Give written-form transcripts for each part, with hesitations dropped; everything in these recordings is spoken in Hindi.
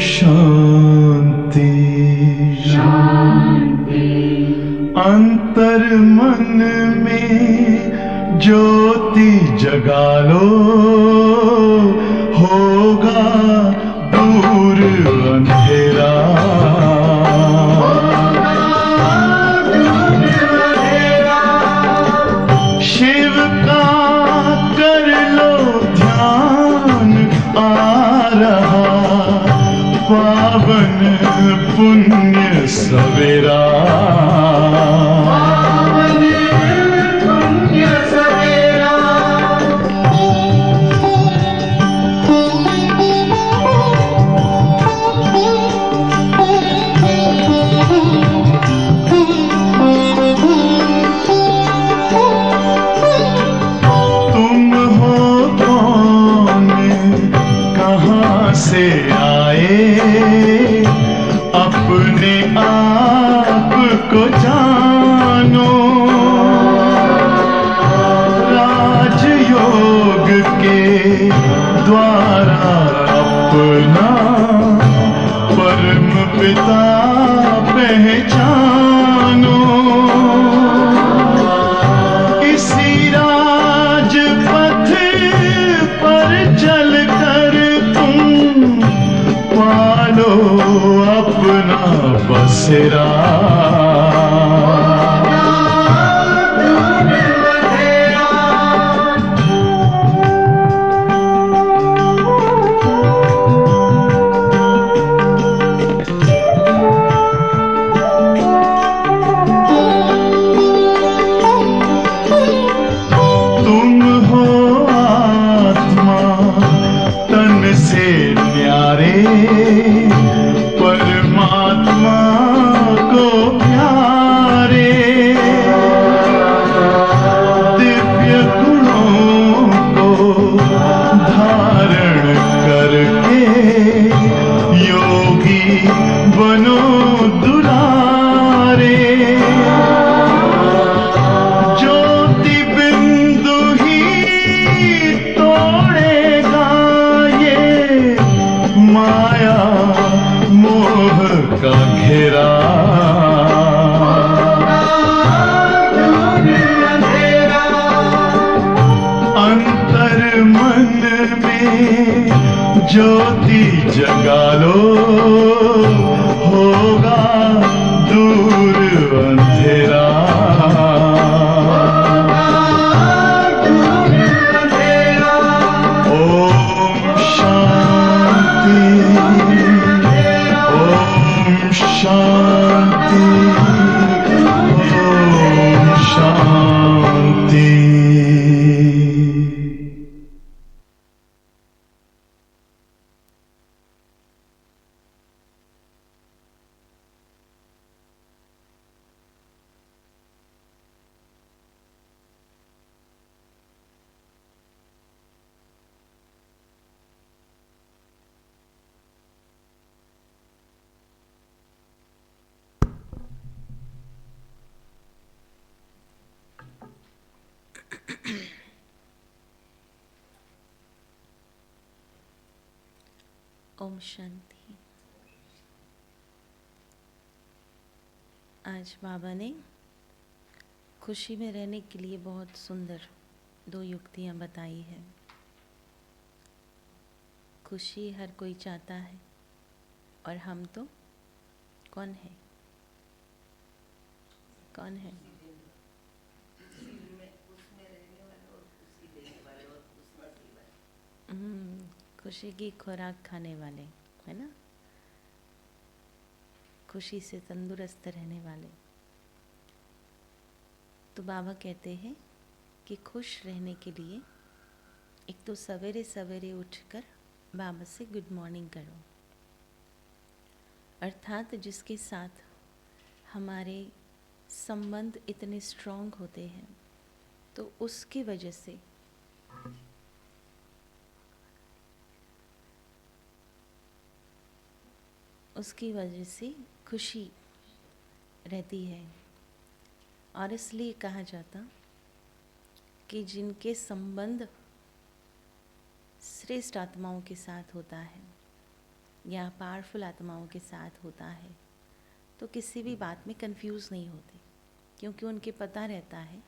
शांति शांति। अंतर मन में ज्योति जगा लो, होगा दूर अंधेरा। शिव का कर लो ध्यान, आ रहा पावन पुण्य सवेरा। तुम हो कौन, कहाँ से आए, अपने आप को जानो। राजयोग के द्वारा अपना परम पिता पहचानो। इसी राजपथ पर चलकर तुम पालो अपना बसेरा। तुम हो आत्मा तन से न्यारे, परमात्मा को प्यारे। दिव्य गुणों को धारण करके योगी बनो दुलारे। ज्योति बिंदु ही तोड़ेगा ये माया मोह का घेरा। अंतर मन में ज्योति जगा लो, होगा दूर अंधेरा। ओम शांति, ओम शांति, ओम शांति। ओम शांति। आज बाबा ने खुशी में रहने के लिए बहुत सुंदर 2 युक्तियाँ बताई हैं। खुशी हर कोई चाहता है, और हम तो कौन है? कौन है? खुशी की खुराक खाने वाले, है ना? खुशी से तंदुरुस्त रहने वाले। तो बाबा कहते हैं कि खुश रहने के लिए एक तो सवेरे सवेरे उठकर बाबा से गुड मॉर्निंग करो। अर्थात जिसके साथ हमारे संबंध इतने स्ट्रॉन्ग होते हैं, तो उसकी वजह से खुशी रहती है। और इसलिए कहा जाता कि जिनके संबंध श्रेष्ठ आत्माओं के साथ होता है, या पावरफुल आत्माओं के साथ होता है तो किसी भी बात में कंफ्यूज नहीं होते, क्योंकि उनके पता रहता है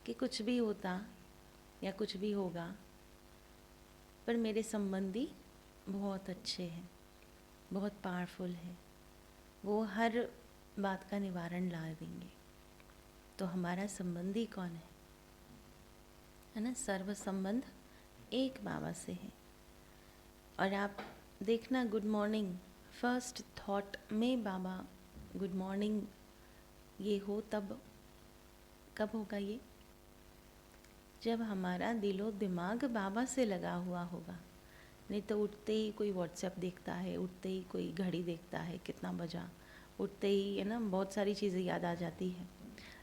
कि कुछ भी होता या कुछ भी होगा, पर मेरे संबंधी बहुत अच्छे हैं, बहुत पावरफुल है, वो हर बात का निवारण ला देंगे। तो हमारा संबंधी कौन है ना? सर्व संबंध एक बाबा से है। और आप देखना, गुड मॉर्निंग फर्स्ट थॉट में बाबा गुड मॉर्निंग ये हो, तब कब होगा ये? जब हमारा दिलो दिमाग बाबा से लगा हुआ होगा। नहीं तो उठते ही कोई व्हाट्सएप देखता है, उठते ही कोई घड़ी देखता है कितना बजा, उठते ही है ना बहुत सारी चीज़ें याद आ जाती है,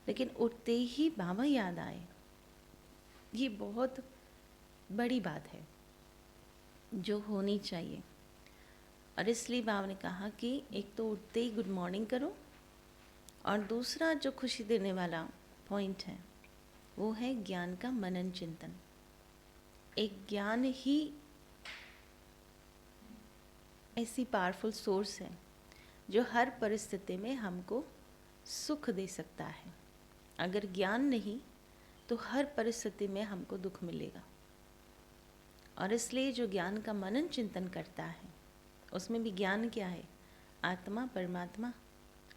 लेकिन उठते ही बाबा याद आए, ये बहुत बड़ी बात है जो होनी चाहिए। और इसलिए बाबा ने कहा कि एक तो उठते ही गुड मॉर्निंग करो, और दूसरा जो खुशी देने वाला पॉइंट है वो है ज्ञान का मनन चिंतन। एक ज्ञान ही ऐसी पावरफुल सोर्स है जो हर परिस्थिति में हमको सुख दे सकता है। अगर ज्ञान नहीं तो हर परिस्थिति में हमको दुख मिलेगा। और इसलिए जो ज्ञान का मनन चिंतन करता है उसमें भी ज्ञान क्या है? आत्मा, परमात्मा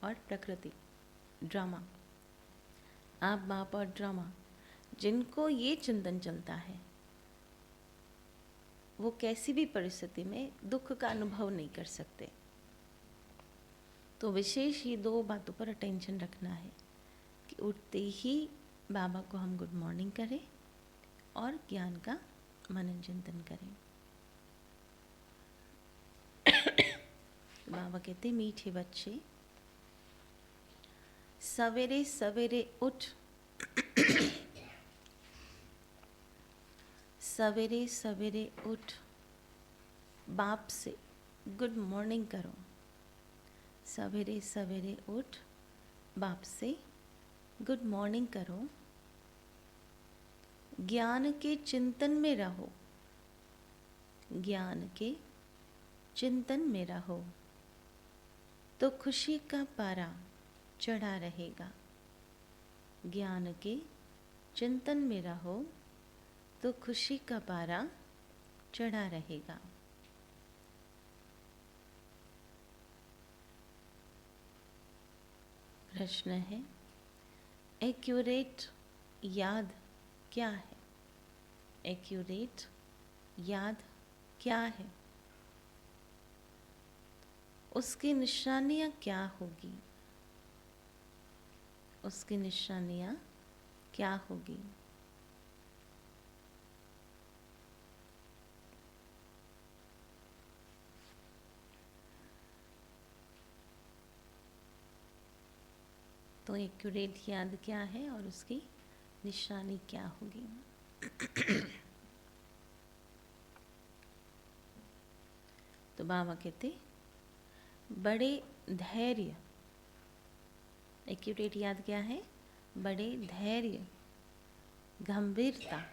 और प्रकृति, ड्रामा, आप, बाप और ड्रामा। जिनको ये चिंतन चलता है वो कैसी भी परिस्थिति में दुख का अनुभव नहीं कर सकते। तो विशेष ये दो बातों पर अटेंशन रखना है कि उठते ही बाबा को हम गुड मॉर्निंग करें और ज्ञान का मनन चिंतन करें। बाबा कहते, मीठे बच्चे सवेरे सवेरे उठ सवेरे सवेरे उठ बाप से गुड मॉर्निंग करो। सवेरे सवेरे उठ बाप से गुड मॉर्निंग करो। ज्ञान के चिंतन में रहो, ज्ञान के चिंतन में रहो तो खुशी का पारा चढ़ा रहेगा। ज्ञान के चिंतन में रहो तो खुशी का पारा चढ़ा रहेगा। प्रश्न है, एक्यूरेट याद क्या है? एक्यूरेट याद क्या है? उसकी निशानियाँ क्या होगी? उसकी निशानियाँ क्या होगी? तो एक्यूरेट याद क्या है और उसकी निशानी क्या होगी? तो बाबा कहते, बड़े धैर्य, एक्यूरेट याद क्या है? बड़े धैर्य, गंभीरता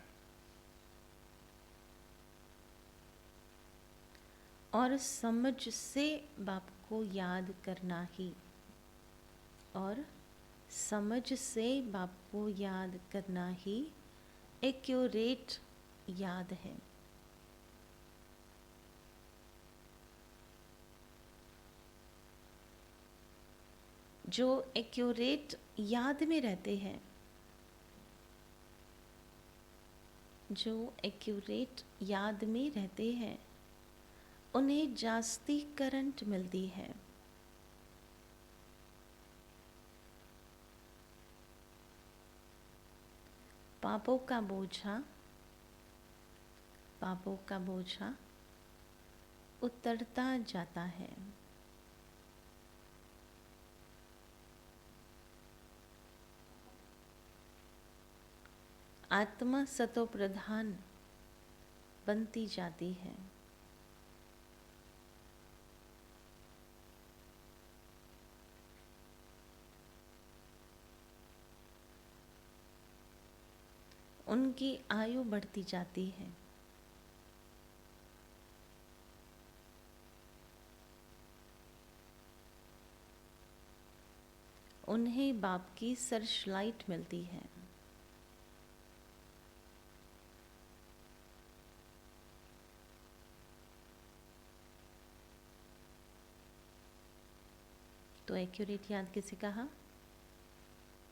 और समझ से बाप को याद करना ही, और समझ से बाप को याद करना ही एक्यूरेट याद है। जो एक्यूरेट याद में रहते हैं, जो एक्यूरेट याद में रहते हैं, उन्हें जास्ती करंट मिलती है। पापों का बोझा उतरता जाता है। आत्मा सतो प्रधान बनती जाती है। उनकी आयु बढ़ती जाती है। उन्हें बाप की सर्चलाइट मिलती है। तो एक्यूरेट याद किसे कहा?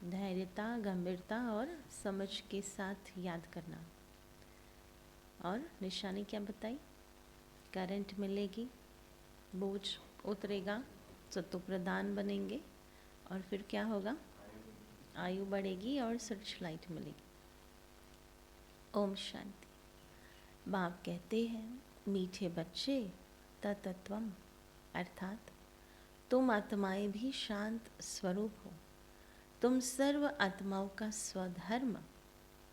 धैर्यता, गंभीरता और समझ के साथ याद करना। और निशानी क्या बताई? करंट मिलेगी, बोझ उतरेगा, सत्व प्रदान बनेंगे और फिर क्या होगा? आयु बढ़ेगी और सर्चलाइट मिलेगी। ओम शांति। बाप कहते हैं, मीठे बच्चे, तत्त्वम अर्थात तुम आत्माएं भी शांत स्वरूप हो। तुम सर्व आत्माओं का स्वधर्म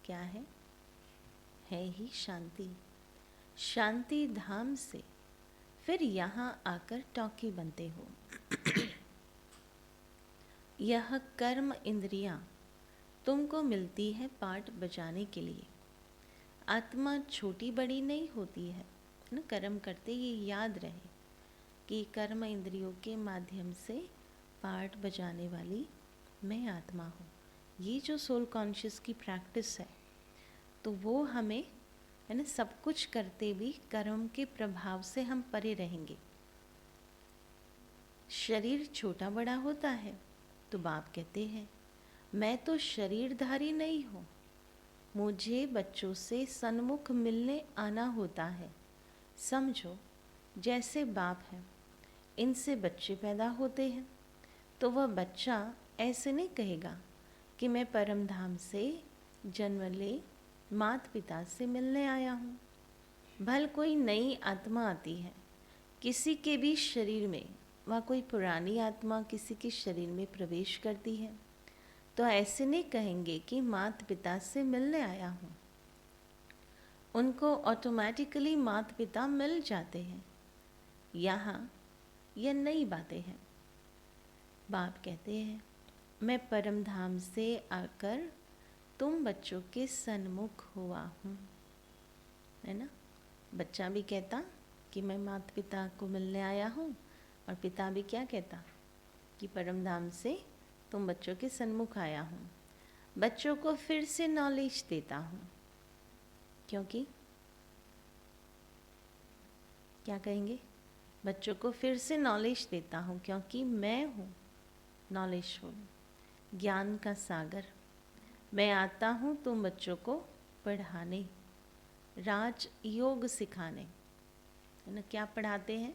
क्या है ही शांति। शांति धाम से फिर यहाँ आकर टॉकी बनते हो। यह कर्म इंद्रियां तुमको मिलती है पाठ बजाने के लिए। आत्मा छोटी बड़ी नहीं होती है ना। कर्म करते ये याद रहे कि कर्म इंद्रियों के माध्यम से पाठ बजाने वाली मैं आत्मा हूँ। ये जो सोल कॉन्शियस की प्रैक्टिस है, तो वो हमें है ना, सब कुछ करते भी कर्म के प्रभाव से हम परे रहेंगे। शरीर छोटा बड़ा होता है तो बाप कहते हैं, मैं तो शरीरधारी नहीं हूँ, मुझे बच्चों से सन्मुख मिलने आना होता है। समझो जैसे बाप है, इनसे बच्चे पैदा होते हैं, तो वह बच्चा ऐसे नहीं कहेगा कि मैं परम धाम से जन्म ले माता पिता से मिलने आया हूँ। भल कोई नई आत्मा आती है किसी के भी शरीर में, वह कोई पुरानी आत्मा किसी के शरीर में प्रवेश करती है, तो ऐसे नहीं कहेंगे कि माता पिता से मिलने आया हूँ। उनको ऑटोमेटिकली माता पिता मिल जाते हैं। यहाँ यह नई बातें हैं। बाप कहते हैं, मैं परम धाम से आकर तुम बच्चों के सन्मुख हुआ हूँ, है ना। बच्चा भी कहता कि मैं माता पिता को मिलने आया हूँ, और पिता भी क्या कहता कि परम धाम से तुम बच्चों के सन्मुख आया हूँ। बच्चों को फिर से नॉलेज देता हूँ, क्योंकि क्या कहेंगे? बच्चों को फिर से नॉलेज देता हूँ क्योंकि मैं हूँ नॉलेजफुल, ज्ञान का सागर। मैं आता हूँ तुम बच्चों को पढ़ाने, राज योग सिखाने, है ना। क्या पढ़ाते हैं?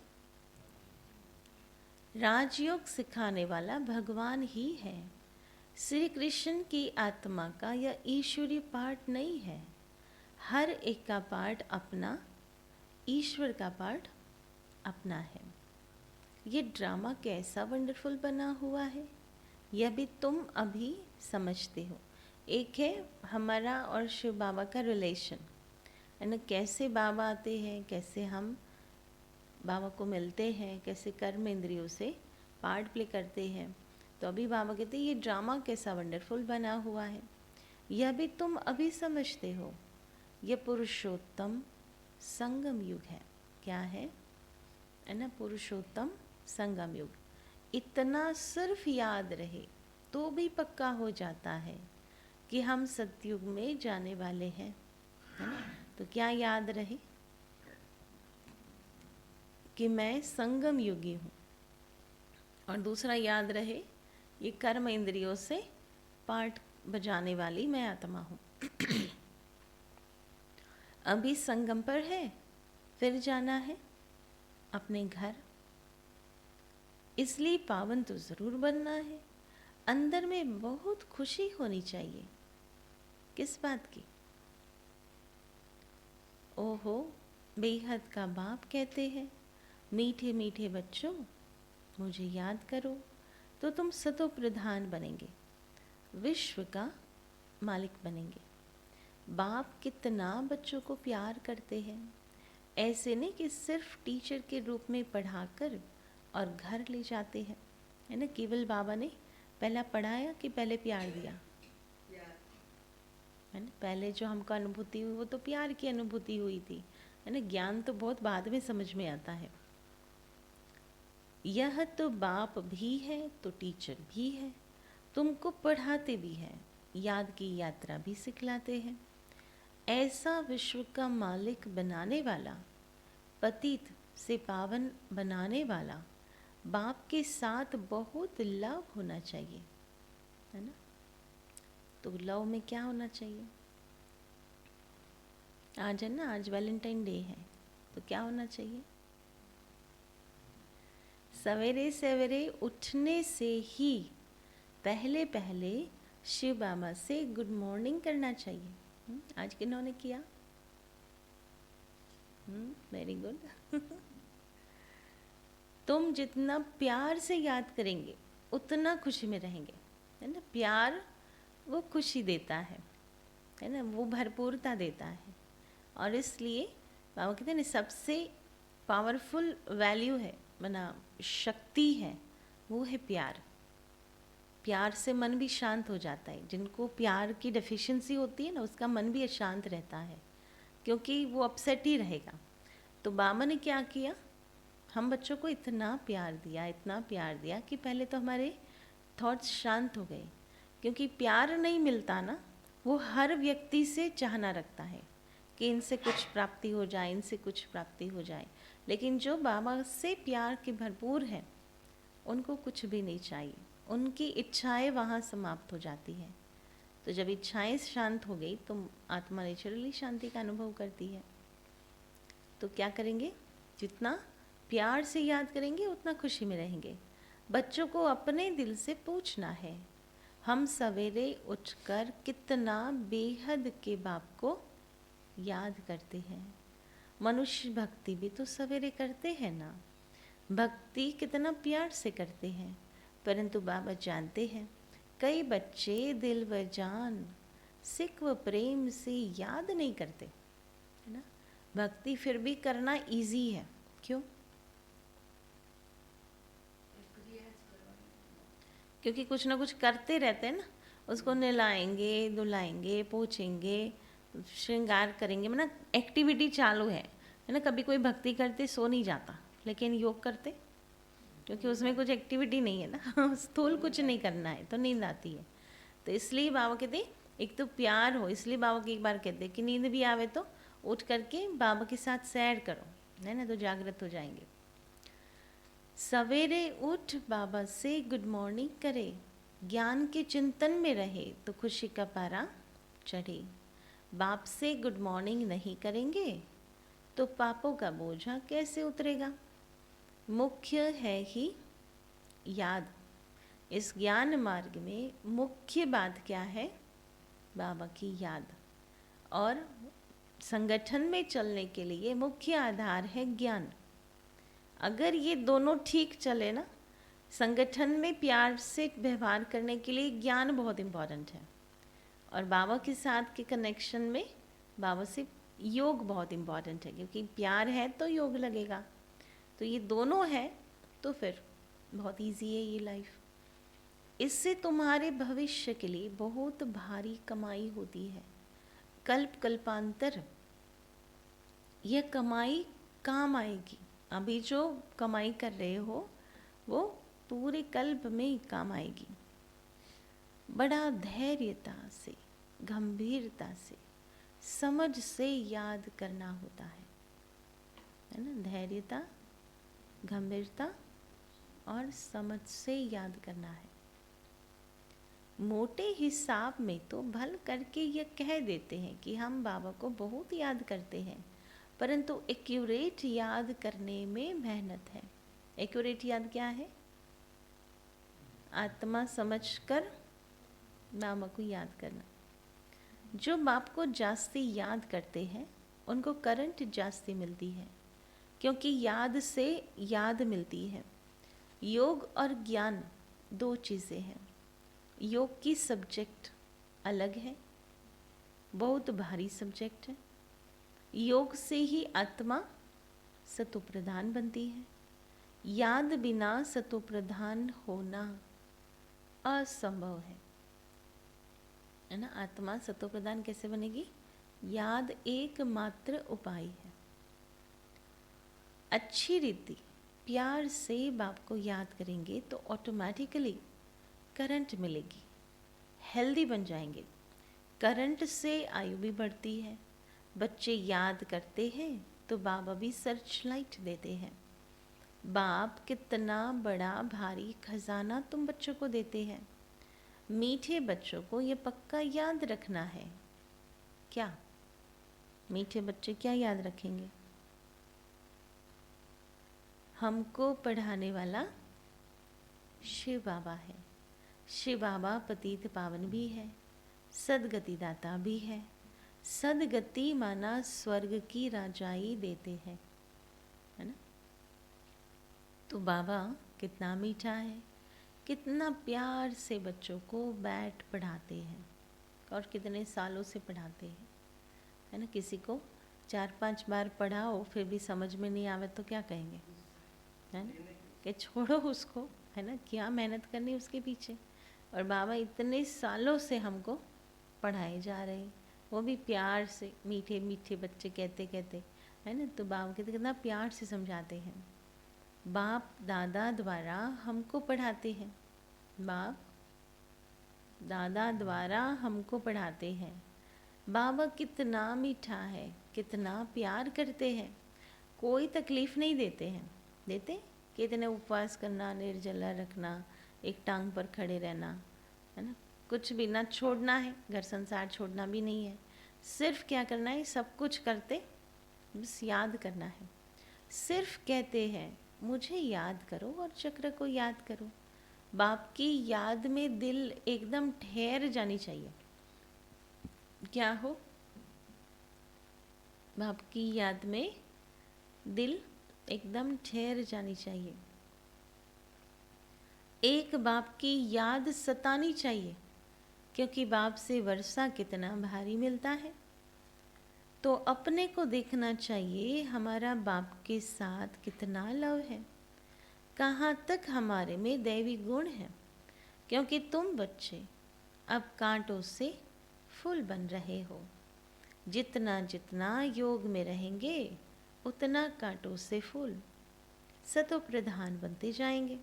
राजयोग सिखाने वाला भगवान ही है। श्री कृष्ण की आत्मा का यह ईश्वरीय पार्ट नहीं है। हर एक का पार्ट अपना, ईश्वर का पार्ट अपना है। ये ड्रामा कैसा वंडरफुल बना हुआ है, यह भी तुम अभी समझते हो। एक है हमारा और शिव बाबा का रिलेशन, है ना। कैसे बाबा आते हैं, कैसे हम बाबा को मिलते हैं, कैसे कर्म इंद्रियों से पार्ट प्ले करते हैं। तो अभी बाबा कहते हैं ये ड्रामा कैसा वंडरफुल बना हुआ है, यह भी तुम अभी समझते हो। यह पुरुषोत्तम संगम युग है। क्या है ना? पुरुषोत्तम संगम युग। इतना सिर्फ याद रहे तो भी पक्का हो जाता है कि हम सतयुग में जाने वाले हैं, है ना। तो क्या याद रहे कि मैं संगम युगी हूँ, और दूसरा याद रहे ये कर्म इंद्रियों से पाठ बजाने वाली मैं आत्मा हूँ। अभी संगम पर है, फिर जाना है अपने घर, इसलिए पावन तो ज़रूर बनना है। अंदर में बहुत खुशी होनी चाहिए। किस बात की? ओहो, बेहद का बाप कहते हैं, मीठे मीठे बच्चों मुझे याद करो तो तुम सतो प्रधान बनेंगे, विश्व का मालिक बनेंगे। बाप कितना बच्चों को प्यार करते हैं। ऐसे नहीं कि सिर्फ टीचर के रूप में पढ़ाकर और घर ले जाते हैं, है ना। केवल बाबा ने पहला पढ़ाया कि पहले प्यार दिया, है ना। पहले जो हमको अनुभूति हुई वो तो प्यार की अनुभूति हुई थी, है ना। ज्ञान तो बहुत बाद में समझ में आता है। यह तो बाप भी है तो टीचर भी है। तुमको पढ़ाते भी हैं, याद की यात्रा भी सिखलाते हैं। ऐसा विश्व का मालिक बनाने वाला, पतित से पावन बनाने वाला बाप के साथ बहुत लव होना चाहिए, है ना। तो लव में क्या होना चाहिए? आज है ना, आज वैलेंटाइन डे है, तो क्या होना चाहिए? सवेरे सवेरे उठने से ही पहले पहले शिव बाबा से गुड मॉर्निंग करना चाहिए। आज किन्होंने किया? Very good. तुम जितना प्यार से याद करेंगे उतना खुशी में रहेंगे, है ना। प्यार वो खुशी देता है ना, वो भरपूरता देता है। और इसलिए बाबा कहते हैं ना, सबसे पावरफुल वैल्यू है, मना शक्ति है, वो है प्यार। प्यार से मन भी शांत हो जाता है। जिनको प्यार की डेफिशिएंसी होती है ना, उसका मन भी अशांत रहता है, क्योंकि वो अपसेट ही रहेगा। तो बाबा ने क्या किया, हम बच्चों को इतना प्यार दिया, इतना प्यार दिया कि पहले तो हमारे थॉट्स शांत हो गए। क्योंकि प्यार नहीं मिलता ना, वो हर व्यक्ति से चाहना रखता है कि इनसे कुछ प्राप्ति हो जाए, इनसे कुछ प्राप्ति हो जाए। लेकिन जो बाबा से प्यार के भरपूर है, उनको कुछ भी नहीं चाहिए, उनकी इच्छाएं वहाँ समाप्त हो जाती है। तो जब इच्छाएं शांत हो गई तो आत्मा नेचुरली शांति का अनुभव करती है। तो क्या करेंगे, जितना प्यार से याद करेंगे उतना खुशी में रहेंगे। बच्चों को अपने दिल से पूछना है, हम सवेरे उठकर कितना बेहद के बाप को याद करते हैं। मनुष्य भक्ति भी तो सवेरे करते हैं ना, भक्ति कितना प्यार से करते हैं। परंतु बाबा जानते हैं कई बच्चे दिल व जान सिख व प्रेम से याद नहीं करते, है ना। भक्ति फिर भी करना इजी है, क्यों? क्योंकि कुछ ना कुछ करते रहते हैं ना, उसको नहलाएंगे, धुलाएंगे, पोछेंगे, श्रृंगार करेंगे, मतलब एक्टिविटी चालू है ना। कभी कोई भक्ति करते सो नहीं जाता, लेकिन योग करते, क्योंकि उसमें कुछ एक्टिविटी नहीं है ना, स्थूल कुछ नहीं करना है, तो नींद आती है। तो इसलिए बाबा कहते एक तो प्यार हो, इसलिए बाबा की एक बार कहते कि नींद भी आवे तो उठ करके बाबा के साथ सैर करो, है ना, तो जागृत हो जाएंगे। सवेरे उठ बाबा से गुड मॉर्निंग करे, ज्ञान के चिंतन में रहे तो खुशी का पारा चढ़े। बाप से गुड मॉर्निंग नहीं करेंगे तो पापों का बोझा कैसे उतरेगा। मुख्य है ही याद। इस ज्ञान मार्ग में मुख्य बात क्या है, बाबा की याद। और संगठन में चलने के लिए मुख्य आधार है ज्ञान। अगर ये दोनों ठीक चले ना, संगठन में प्यार से व्यवहार करने के लिए ज्ञान बहुत इम्पॉर्टेंट है, और बाबा के साथ के कनेक्शन में बाबा से योग बहुत इम्पॉर्टेंट है, क्योंकि प्यार है तो योग लगेगा। तो ये दोनों है तो फिर बहुत इजी है ये लाइफ। इससे तुम्हारे भविष्य के लिए बहुत भारी कमाई होती है। कल्प कल्पांतर यह कमाई काम आएगी। अभी जो कमाई कर रहे हो वो पूरे कल्प में काम आएगी। बड़ा धैर्यता से, गंभीरता से, समझ से याद करना होता है ना। धैर्यता, गंभीरता और समझ से याद करना है। मोटे हिसाब में तो भल करके यह कह देते हैं कि हम बाबा को बहुत याद करते हैं, परंतु एक्यूरेट याद करने में मेहनत है। एक्यूरेट याद क्या है? आत्मा समझकर बाबा को याद करना। जो बाप को जास्ती याद करते हैं उनको करंट जास्ती मिलती है, क्योंकि याद से याद मिलती है। योग और ज्ञान दो चीज़ें हैं। योग की सब्जेक्ट अलग है, बहुत भारी सब्जेक्ट है। योग से ही आत्मा सतोप्रधान बनती है। याद बिना सतोप्रधान होना असंभव है ना। आत्मा सतोप्रधान कैसे बनेगी? याद एकमात्र उपाय है। अच्छी रीति प्यार से बाप को याद करेंगे तो ऑटोमेटिकली करंट मिलेगी, हेल्दी बन जाएंगे। करंट से आयु भी बढ़ती है। बच्चे याद करते हैं तो बाबा भी सर्च लाइट देते हैं। बाप कितना बड़ा भारी खजाना तुम बच्चों को देते हैं। मीठे बच्चों को ये पक्का याद रखना है। क्या मीठे बच्चे क्या याद रखेंगे? हमको पढ़ाने वाला शिव बाबा है। शिव बाबा पतित पावन भी है, सदगति दाता भी है। सदगति माना स्वर्ग की राजाई देते हैं, है ना। तो बाबा कितना मीठा है, कितना प्यार से बच्चों को बैठ पढ़ाते हैं और कितने सालों से पढ़ाते हैं, है ना। किसी को 4-5 बार पढ़ाओ फिर भी समझ में नहीं आवे तो क्या कहेंगे, है ना, कि छोड़ो उसको, है ना, क्या मेहनत करनी उसके पीछे। और बाबा इतने सालों से हमको पढ़ाए जा रहे हैं, वो भी प्यार से। मीठे मीठे बच्चे कहते कहते, है ना, तो बाबा कहते कितना प्यार से समझाते हैं। बाप दादा द्वारा हमको पढ़ाते हैं, बाप दादा द्वारा हमको पढ़ाते हैं। बाबा कितना मीठा है, कितना प्यार करते हैं, कोई तकलीफ़ नहीं देते हैं। देते कि इतने उपवास करना, निर्जला रखना, एक टांग पर खड़े रहना, है ना, कुछ भी ना छोड़ना है, घर संसार छोड़ना भी नहीं है। सिर्फ क्या करना है, सब कुछ करते बस याद करना है। सिर्फ कहते हैं मुझे याद करो और चक्र को याद करो। बाप की याद में दिल एकदम ठहर जानी चाहिए। क्या हो? बाप की याद में दिल एकदम ठहर जानी चाहिए। एक बाप की याद सतानी चाहिए, क्योंकि बाप से वर्षा कितना भारी मिलता है। तो अपने को देखना चाहिए हमारा बाप के साथ कितना लव है, कहाँ तक हमारे में दैवी गुण है। क्योंकि तुम बच्चे अब कांटों से फूल बन रहे हो। जितना जितना योग में रहेंगे उतना कांटों से फूल सतो प्रधान बनते जाएंगे।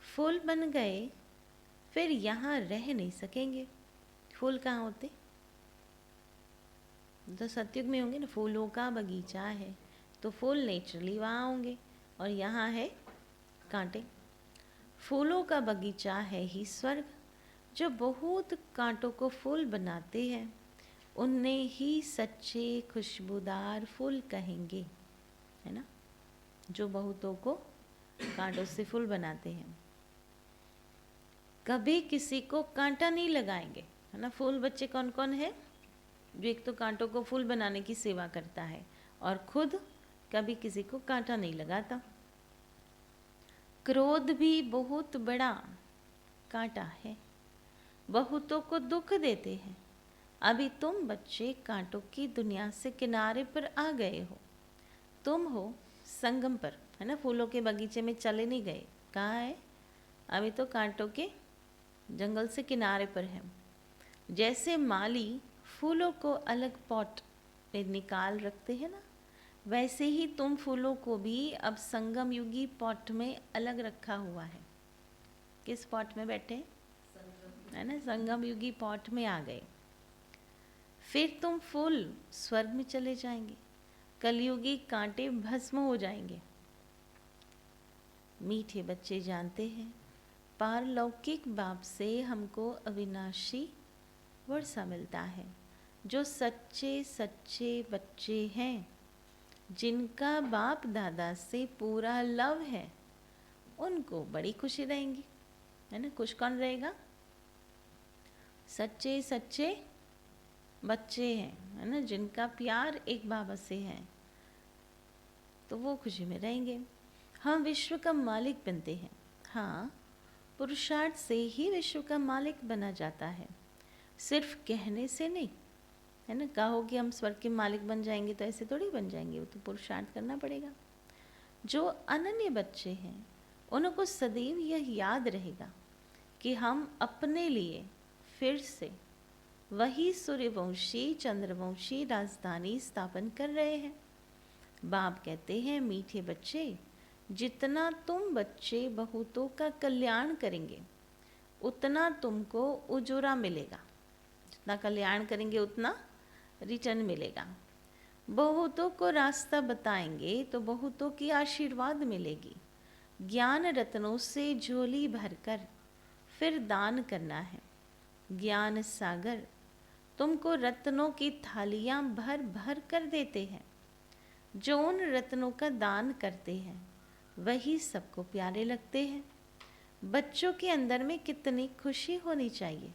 फूल बन गए फिर यहाँ रह नहीं सकेंगे। फूल कहाँ होते? तो सतयुग में होंगे ना, फूलों का बगीचा है तो फूल नेचुरली वहाँ होंगे, और यहाँ है कांटे। फूलों का बगीचा है ही स्वर्ग। जो बहुत कांटों को फूल बनाते हैं उन्हें ही सच्चे खुशबूदार फूल कहेंगे, है ना। जो बहुतों को कांटों से फूल बनाते हैं, कभी किसी को कांटा नहीं लगाएंगे, है ना। फूल बच्चे कौन कौन है? जो एक तो कांटों को फूल बनाने की सेवा करता है और खुद कभी किसी को कांटा नहीं लगाता। क्रोध भी बहुत बड़ा कांटा है, बहुतों को दुख देते हैं। अभी तुम बच्चे कांटों की दुनिया से किनारे पर आ गए हो। तुम हो संगम पर, है ना। फूलों के बगीचे में चले नहीं गए, कहाँ है? अभी तो कांटों के जंगल से किनारे पर है। जैसे माली फूलों को अलग पॉट में निकाल रखते हैं ना, वैसे ही तुम फूलों को भी अब संगम युगी पॉट में अलग रखा हुआ है। किस पॉट में बैठे? है ना, संगम युगी पॉट में आ गए। फिर तुम फूल स्वर्ग में चले जाएंगे, कलयुगी कांटे भस्म हो जाएंगे। मीठे बच्चे जानते हैं पारलौकिक बाप से हमको अविनाशी वर्षा मिलता है। जो सच्चे सच्चे बच्चे हैं, जिनका बाप दादा से पूरा लव है, उनको बड़ी खुशी रहेंगी, है ना। खुश कौन रहेगा? सच्चे सच्चे बच्चे हैं, है ना, जिनका प्यार एक बाबा से है, तो वो खुशी में रहेंगे। हम विश्व का मालिक बनते हैं। हाँ, पुरुषार्थ से ही विश्व का मालिक बना जाता है, सिर्फ कहने से नहीं, है ना। कहो कि हम स्वर्ग के मालिक बन जाएंगे तो ऐसे थोड़ी बन जाएंगे, वो तो पुरुषार्थ करना पड़ेगा। जो अनन्य बच्चे हैं उनको सदैव यह याद रहेगा कि हम अपने लिए फिर से वही सूर्यवंशी चंद्रवंशी राजधानी स्थापन कर रहे हैं। बाप कहते हैं मीठे बच्चे, जितना तुम बच्चे बहुतों का कल्याण करेंगे उतना तुमको उजूरा मिलेगा। जितना कल्याण करेंगे उतना रिटर्न मिलेगा। बहुतों को रास्ता बताएंगे तो बहुतों की आशीर्वाद मिलेगी। ज्ञान रत्नों से झोली भरकर फिर दान करना है। ज्ञान सागर तुमको रत्नों की थालियां भर भर कर देते हैं। जो उन रत्नों का दान करते हैं वही सबको प्यारे लगते हैं। बच्चों के अंदर में कितनी खुशी होनी चाहिए।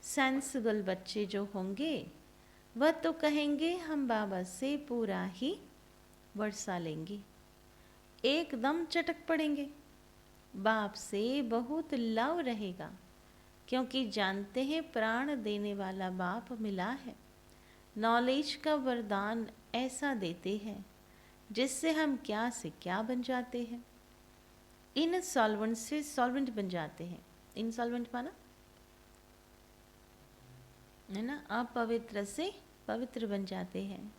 सेंसिबल बच्चे जो होंगे वह तो कहेंगे हम बाबा से पूरा ही वर्षा लेंगे, एकदम चटक पड़ेंगे। बाप से बहुत लव रहेगा क्योंकि जानते हैं प्राण देने वाला बाप मिला है। नॉलेज का वरदान ऐसा देते हैं जिससे हम क्या से क्या बन जाते हैं। इन सॉल्वेंट से सॉल्वेंट बन जाते हैं। इनसॉल्वेंट माना है ना, अपवित्र से पवित्र बन जाते हैं।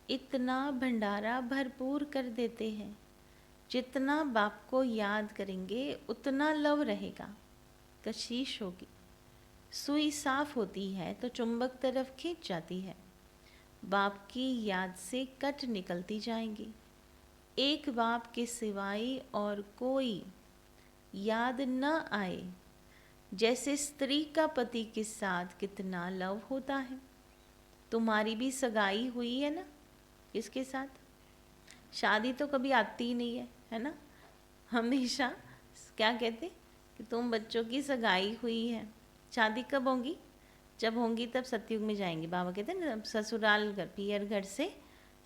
इतना भंडारा भरपूर कर देते हैं। जितना बाप को याद करेंगे उतना लव रहेगा, कशिश होगी। सुई साफ होती है तो चुंबक तरफ खींच जाती है। बाप की याद से कट निकलती जाएंगी। एक बाप के सिवाय और कोई याद न आए। जैसे स्त्री का पति के साथ कितना लव होता है। तुम्हारी भी सगाई हुई है ना, किसके साथ? शादी तो कभी आती ही नहीं है ना। हमेशा क्या कहते कि तुम बच्चों की सगाई हुई है। शादी कब होगी? जब होंगी तब सतयुग में जाएंगे। बाबा कहते हैं ना, ससुराल घर, पियर घर से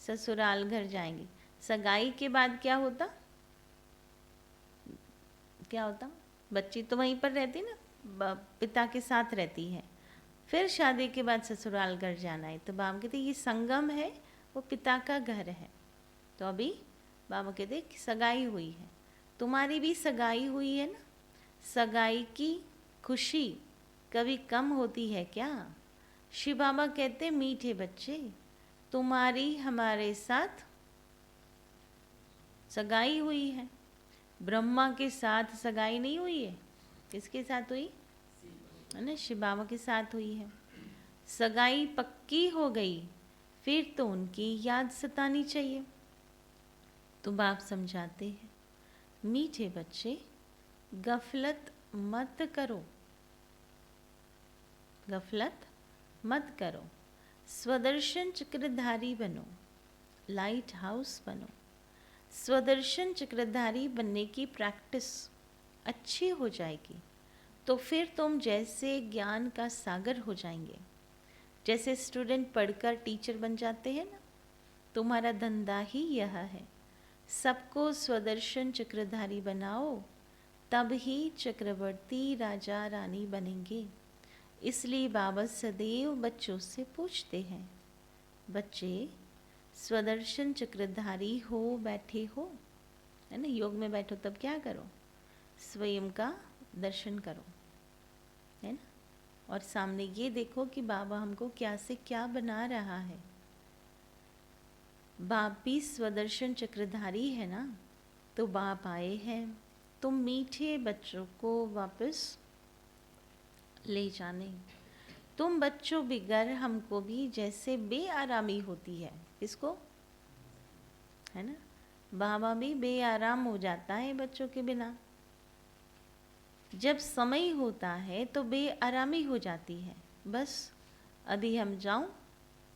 ससुराल घर जाएंगे। सगाई के बाद क्या होता? क्या होता? बच्ची तो वहीं पर रहती ना, पिता के साथ रहती है। फिर शादी के बाद ससुराल घर जाना है। तो बाबा कहते ये संगम है, वो पिता का घर है। तो अभी बाबा कहते कि सगाई हुई है, तुम्हारी भी सगाई हुई है ना। सगाई की खुशी कभी कम होती है क्या? शिव बाबा कहते मीठे बच्चे, तुम्हारी हमारे साथ सगाई हुई है। ब्रह्मा के साथ सगाई नहीं हुई है, किसके साथ हुई है ना? शिव बाबा के साथ हुई है। सगाई पक्की हो गई, फिर तो उनकी याद सतानी चाहिए। तो बाप समझाते हैं, मीठे बच्चे गफलत मत करो, गफलत मत करो। स्वदर्शन चक्रधारी बनो, लाइट हाउस बनो। स्वदर्शन चक्रधारी बनने की प्रैक्टिस अच्छी हो जाएगी तो फिर तुम जैसे ज्ञान का सागर हो जाएंगे। जैसे स्टूडेंट पढ़कर टीचर बन जाते हैं ना, तुम्हारा धंधा ही यह है। सबको स्वदर्शन चक्रधारी बनाओ, तब ही चक्रवर्ती राजा रानी बनेंगे। इसलिए बाबा सदैव बच्चों से पूछते हैं, बच्चे स्वदर्शन चक्रधारी हो बैठे हो, है ना? योग में बैठो तब क्या करो? स्वयं का दर्शन करो, है ना? और सामने ये देखो कि बाबा हमको क्या से क्या बना रहा है। बाप भी स्वदर्शन चक्रधारी है ना, तो बाप आए हैं तुम मीठे बच्चों को वापस ले जाने। तुम बच्चों बिगर हमको भी जैसे बेआरामी होती है, किसको? है ना? बाबा भी बेआराम हो जाता है बच्चों के बिना। जब समय होता है तो बेआरामी हो जाती है। बस अभी हम जाऊं,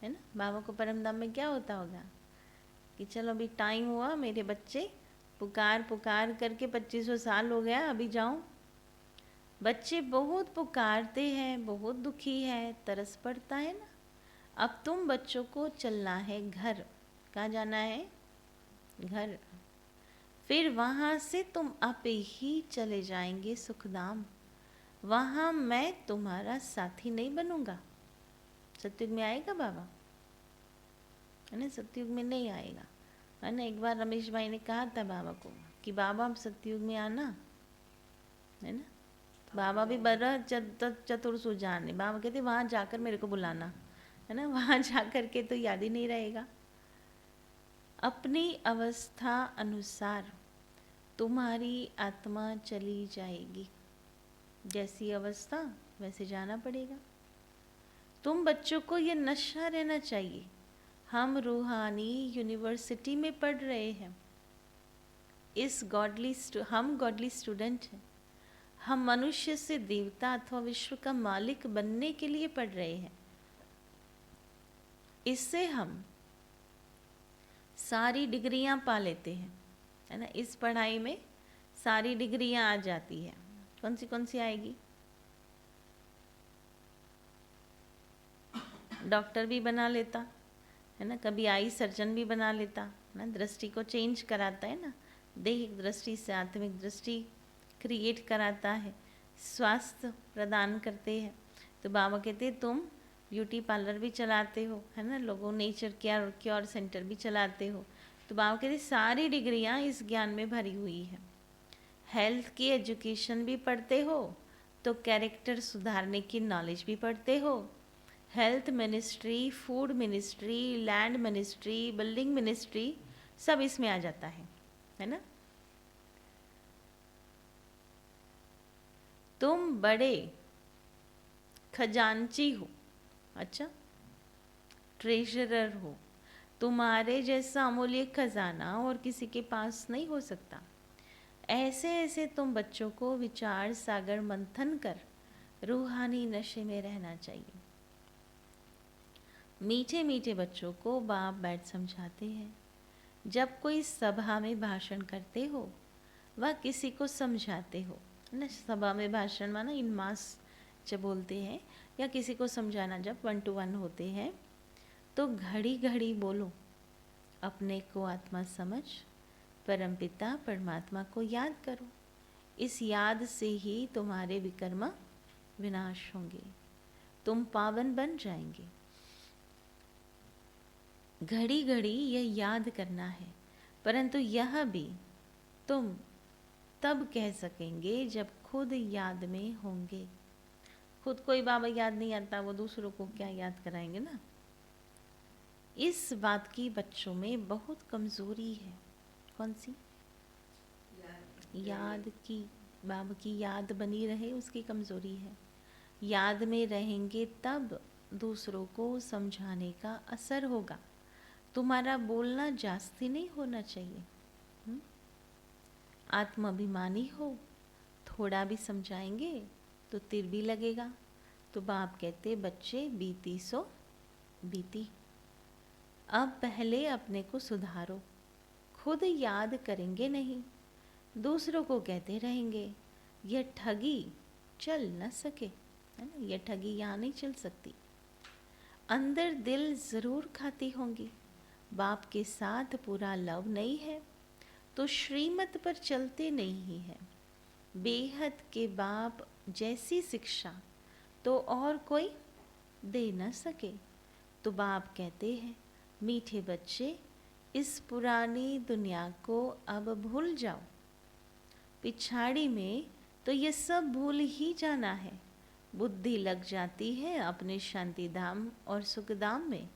है ना? बाबा को परम धाम में क्या होता होगा कि चलो अभी टाइम हुआ, मेरे बच्चे पुकार पुकार करके 2500 साल हो गया, अभी जाऊं। बच्चे बहुत पुकारते हैं, बहुत दुखी है, तरस पड़ता है ना। अब तुम बच्चों को चलना है घर। कहाँ जाना है? घर। फिर वहाँ से तुम आप ही चले जाएंगे सुखधाम। वहाँ मैं तुम्हारा साथी नहीं बनूंगा। सतयुग में आएगा बाबा, है ना? सतयुग में नहीं आएगा, है ना? एक बार रमेश भाई ने कहा था बाबा को कि बाबा आप सतयुग में आना, है ना? बाबा भी बड़ा चतुर सुजान है। बाबा कहते वहाँ जाकर मेरे को बुलाना, है ना? वहाँ जाकर के तो याद ही नहीं रहेगा। अपनी अवस्था अनुसार तुम्हारी आत्मा चली जाएगी। जैसी अवस्था वैसे जाना पड़ेगा। तुम बच्चों को ये नशा रहना चाहिए, हम रूहानी यूनिवर्सिटी में पढ़ रहे हैं, हम गॉडली स्टूडेंट हैं, हम मनुष्य से देवता अथवा विश्व का मालिक बनने के लिए पढ़ रहे हैं। इससे हम सारी डिग्रियां पा लेते हैं, है ना। इस पढ़ाई में सारी डिग्रियां आ जाती है। कौन सी आएगी? डॉक्टर भी बना लेता है ना, कभी आई सर्जन भी बना लेता है ना, दृष्टि को चेंज कराता है ना, दैहिक दृष्टि से आत्मिक दृष्टि क्रिएट कराता है, स्वास्थ्य प्रदान करते हैं। तो बाबा कहते तुम ब्यूटी पार्लर भी चलाते हो, है ना, लोगों नेचर केयर और क्योर सेंटर भी चलाते हो। तो बाबा कहते सारी डिग्रियां इस ज्ञान में भरी हुई है। हेल्थ की एजुकेशन भी पढ़ते हो तो कैरेक्टर सुधारने की नॉलेज भी पढ़ते हो। Health ministry, food ministry, land ministry, building ministry सब इसमें आ जाता है ना। तुम बड़े खजांची हो, अच्छा, ट्रेजरर हो। तुम्हारे जैसा अमूल्य खजाना और किसी के पास नहीं हो सकता। ऐसे ऐसे तुम बच्चों को विचार सागर मंथन कर रूहानी नशे में रहना चाहिए। मीठे मीठे बच्चों को बाप बैठ समझाते हैं। जब कोई सभा में भाषण करते हो वह किसी को समझाते हो ना, सभा में भाषण माना इन मास जब बोलते हैं या किसी को समझाना, जब 1 to 1 होते हैं तो घड़ी घड़ी बोलो, अपने को आत्मा समझ, परमपिता परमात्मा को याद करो। इस याद से ही तुम्हारे विकर्म विनाश होंगे, तुम पावन बन जाएंगे। घड़ी घड़ी यह याद करना है, परंतु यह भी तुम तब कह सकेंगे जब खुद याद में होंगे। खुद कोई बाबा याद नहीं आता, वो दूसरों को क्या याद कराएंगे ना। इस बात की बच्चों में बहुत कमजोरी है। कौन सी? याद की, बाबा की याद बनी रहे उसकी कमजोरी है। याद में रहेंगे तब दूसरों को समझाने का असर होगा। तुम्हारा बोलना जास्ती नहीं होना चाहिए। आत्माभिमानी हो, थोड़ा भी समझाएंगे तो तिर भी लगेगा। तो बाप कहते बच्चे बीती सो बीती, अब पहले अपने को सुधारो। खुद याद करेंगे नहीं, दूसरों को कहते रहेंगे। यह ठगी चल न सके, है ना, यह ठगी यहाँ नहीं चल सकती। अंदर दिल ज़रूर खाती होंगी, बाप के साथ पूरा लव नहीं है तो श्रीमत पर चलते नहीं है। बेहद के बाप जैसी शिक्षा तो और कोई दे न सके। तो बाप कहते हैं मीठे बच्चे, इस पुरानी दुनिया को अब भूल जाओ। पिछाड़ी में तो ये सब भूल ही जाना है। बुद्धि लग जाती है अपने शांति धाम और सुखधाम में।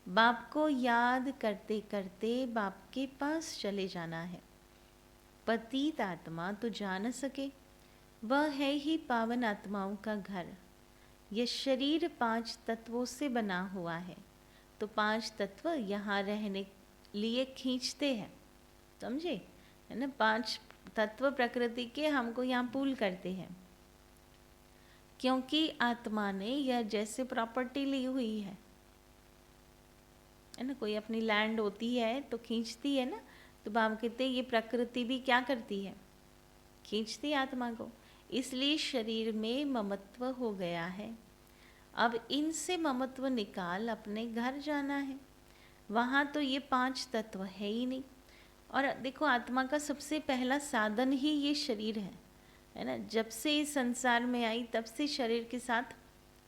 बाप को याद करते करते बाप के पास चले जाना है। पतित आत्मा तो जा न सके, वह है ही पावन आत्माओं का घर। यह शरीर 5 तत्वों से बना हुआ है, तो 5 तत्व यहाँ रहने लिए खींचते हैं, समझे, है ना। 5 तत्व प्रकृति के हमको यहाँ पुल करते हैं, क्योंकि आत्मा ने यह जैसे प्रॉपर्टी ली हुई है ना। कोई अपनी लैंड होती है तो खींचती है ना। तो बाबा कहते हैं ये प्रकृति भी क्या करती है, खींचती आत्मा को। इसलिए शरीर में ममत्व हो गया है। अब इनसे ममत्व निकाल अपने घर जाना है। वहाँ तो ये 5 तत्व है ही नहीं। और देखो आत्मा का सबसे पहला साधन ही ये शरीर है ना। जब से इस संसार में आई तब से शरीर के साथ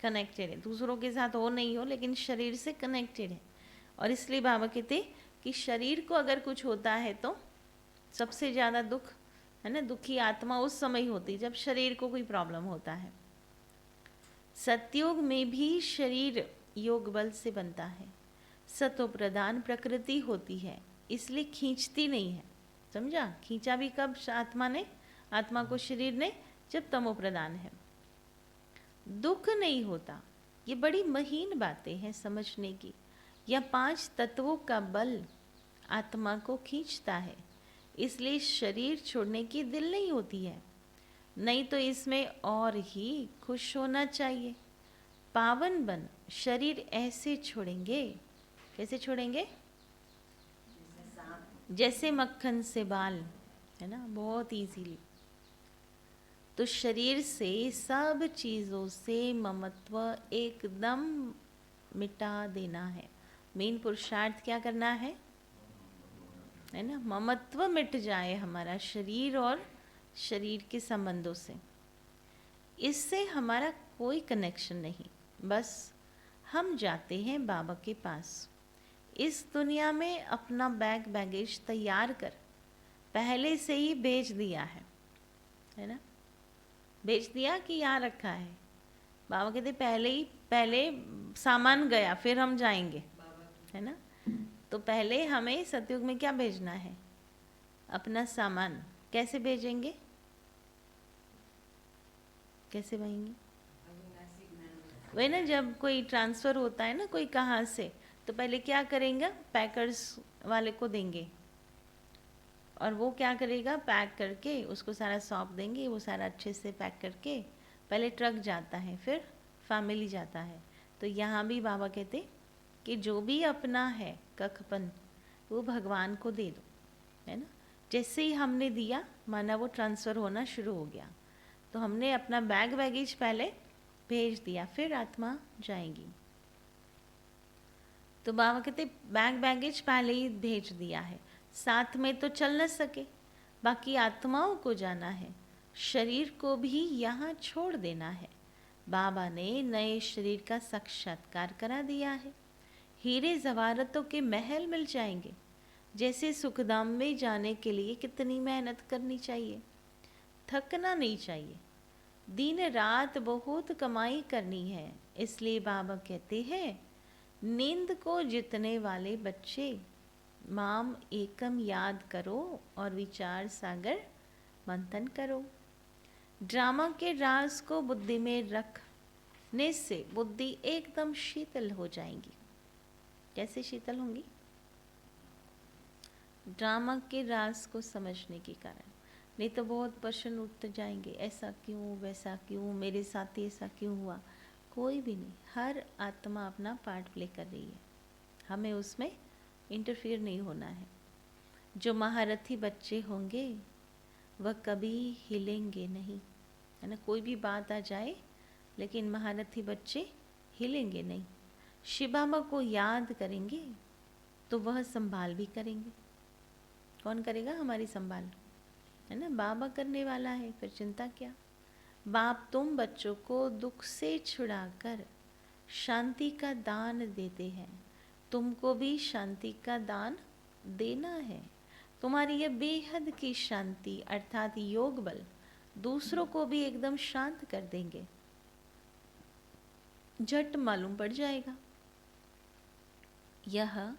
कनेक्टेड है। दूसरों के साथ हो नहीं हो, लेकिन शरीर से कनेक्टेड है। और इसलिए बाबा कहते कि शरीर को अगर कुछ होता है तो सबसे ज़्यादा दुख, है ना, दुखी आत्मा उस समय होती जब शरीर को कोई प्रॉब्लम होता है। सतयुग में भी शरीर योग बल से बनता है। सतो प्रधान प्रकृति होती है, इसलिए खींचती नहीं है, समझा। खींचा भी कब आत्मा ने, आत्मा को शरीर ने जब तमो प्रधान है। दुख नहीं होता, ये बड़ी महीन बातें हैं समझने की। या 5 तत्वों का बल आत्मा को खींचता है, इसलिए शरीर छोड़ने की दिल नहीं होती है। नहीं तो इसमें और ही खुश होना चाहिए। पावन बन शरीर ऐसे छोड़ेंगे, कैसे छोड़ेंगे? जैसे मक्खन से बाल, है ना, बहुत इजीली। तो शरीर से सब चीज़ों से ममत्व एकदम मिटा देना है। मेन पुरुषार्थ क्या करना है ना, ममत्व मिट जाए हमारा शरीर और शरीर के संबंधों से। इससे हमारा कोई कनेक्शन नहीं, बस हम जाते हैं बाबा के पास। इस दुनिया में अपना बैग बैगेज तैयार कर पहले से ही भेज दिया है ना, भेज दिया कि यहाँ रखा है। बाबा कहते पहले सामान गया फिर हम जाएंगे, है ना। तो पहले हमें सतयुग में क्या भेजना है? अपना सामान। कैसे भेजेंगे? कैसे भाएंगे? वही ना, जब कोई ट्रांसफ़र होता है ना कोई कहाँ से, तो पहले क्या करेंगे? पैकर्स वाले को देंगे और वो क्या करेगा, पैक करके उसको सारा सौंप देंगे। वो सारा अच्छे से पैक करके पहले ट्रक जाता है, फिर फैमिली जाता है। तो यहाँ भी बाबा कहते कि जो भी अपना है कखपन वो भगवान को दे दो, है ना। जैसे ही हमने दिया माना वो ट्रांसफ़र होना शुरू हो गया। तो हमने अपना बैग बैगेज पहले भेज दिया, फिर आत्मा जाएगी। तो बाबा कहते बैग बैगेज पहले ही भेज दिया है, साथ में तो चल न सके, बाकी आत्माओं को जाना है, शरीर को भी यहाँ छोड़ देना है। बाबा ने नए शरीर का साक्षात्कार करा दिया है। हीरे जवाहरतों के महल मिल जाएंगे। जैसे सुखधाम में जाने के लिए कितनी मेहनत करनी चाहिए, थकना नहीं चाहिए, दिन रात बहुत कमाई करनी है। इसलिए बाबा कहते हैं नींद को जितने वाले बच्चे माम एकम याद करो और विचार सागर मंथन करो। ड्रामा के राज को बुद्धि में रखने से बुद्धि एकदम शीतल हो जाएगी। कैसे शीतल होंगी? ड्रामा के राज को समझने के कारण। नहीं तो बहुत प्रश्न उठते जाएंगे, ऐसा क्यों, वैसा क्यों, मेरे साथ ऐसा क्यों हुआ। कोई भी नहीं, हर आत्मा अपना पार्ट प्ले कर रही है, हमें उसमें इंटरफियर नहीं होना है। जो महारथी बच्चे होंगे वह कभी हिलेंगे नहीं, है ना। कोई भी बात आ जाए लेकिन महारथी बच्चे हिलेंगे नहीं। शिव बाबा को याद करेंगे तो वह संभाल भी करेंगे। कौन करेगा? हमारी संभाल, है ना। बाबा करने वाला है, फिर चिंता क्या। बाप तुम बच्चों को दुख से छुड़ाकर शांति का दान देते हैं, तुमको भी शांति का दान देना है। तुम्हारी यह बेहद की शांति अर्थात योग बल दूसरों को भी एकदम शांत कर देंगे, झट मालूम पड़ जाएगा यह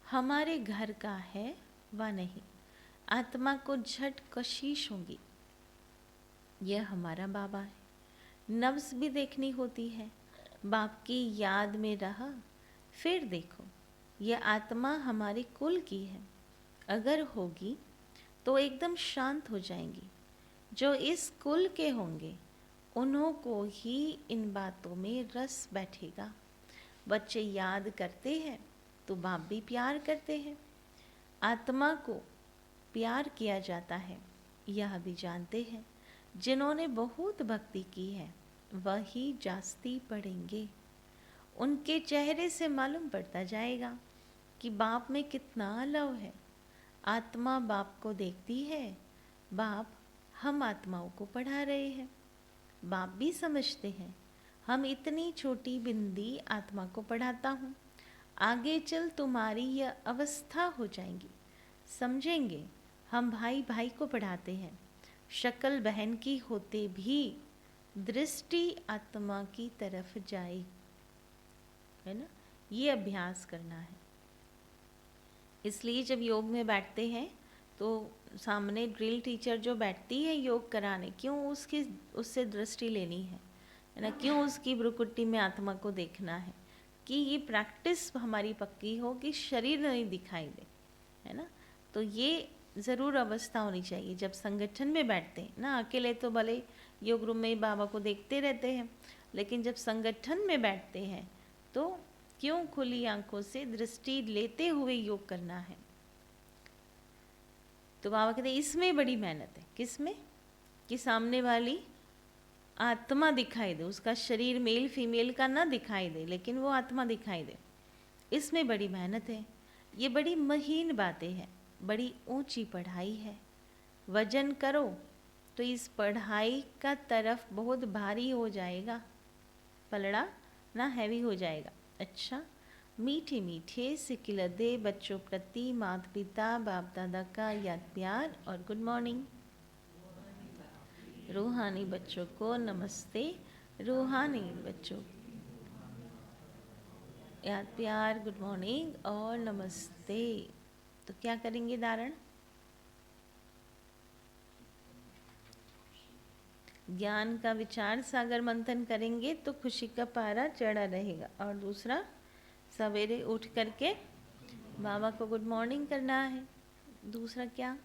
हमारे घर का है व नहीं। आत्मा को झट कशिश होंगी, यह हमारा बाबा है। नब्ज भी देखनी होती है, बाप की याद में रहा फिर देखो, यह आत्मा हमारे कुल की है। अगर होगी तो एकदम शांत हो जाएंगी। जो इस कुल के होंगे उन्हों को ही इन बातों में रस बैठेगा। बच्चे याद करते हैं तो बाप भी प्यार करते हैं। आत्मा को प्यार किया जाता है, यह भी जानते हैं। जिन्होंने बहुत भक्ति की है वही जास्ती पढ़ेंगे। उनके चेहरे से मालूम पड़ता जाएगा कि बाप में कितना लव है। आत्मा बाप को देखती है, बाप हम आत्माओं को पढ़ा रहे हैं। बाप भी समझते हैं हम इतनी छोटी बिंदी आत्मा को पढ़ाता हूँ, आगे चल तुम्हारी यह अवस्था हो जाएगी। समझेंगे हम भाई भाई को पढ़ाते हैं, शक्ल बहन की होते भी दृष्टि आत्मा की तरफ जाए, है ना। ये अभ्यास करना है। इसलिए जब योग में बैठते हैं तो सामने ड्रिल टीचर जो बैठती है योग कराने, क्यों उससे दृष्टि लेनी है ना? क्यों उसकी भ्रुकुटी में आत्मा को देखना है? कि ये प्रैक्टिस हमारी पक्की हो कि शरीर नहीं दिखाई दे, है ना? तो ये ज़रूर अवस्था होनी चाहिए जब संगठन में बैठते हैं ना। अकेले तो भले योग रूम में ही बाबा को देखते रहते हैं, लेकिन जब संगठन में बैठते हैं तो क्यों खुली आंखों से दृष्टि लेते हुए योग करना है? तो बाबा कहते हैं इसमें बड़ी मेहनत है। किसमें? कि सामने वाली आत्मा दिखाई दे, उसका शरीर मेल फीमेल का ना दिखाई दे, लेकिन वो आत्मा दिखाई दे। इसमें बड़ी मेहनत है। ये बड़ी महीन बातें हैं, बड़ी ऊंची पढ़ाई है। वजन करो तो इस पढ़ाई का तरफ बहुत भारी हो जाएगा, पलड़ा ना हैवी हो जाएगा। अच्छा, मीठे मीठे सिकिलदे बच्चों प्रति माता पिता बाप दादा का याद प्यार और गुड मॉर्निंग। रूहानी बच्चों को नमस्ते। रूहानी बच्चों याद प्यार, गुड मॉर्निंग और नमस्ते। तो क्या करेंगे धारण? ज्ञान का विचार सागर मंथन करेंगे तो खुशी का पारा चढ़ा रहेगा। और दूसरा, सवेरे उठ करके बाबा को गुड मॉर्निंग करना है। दूसरा क्या?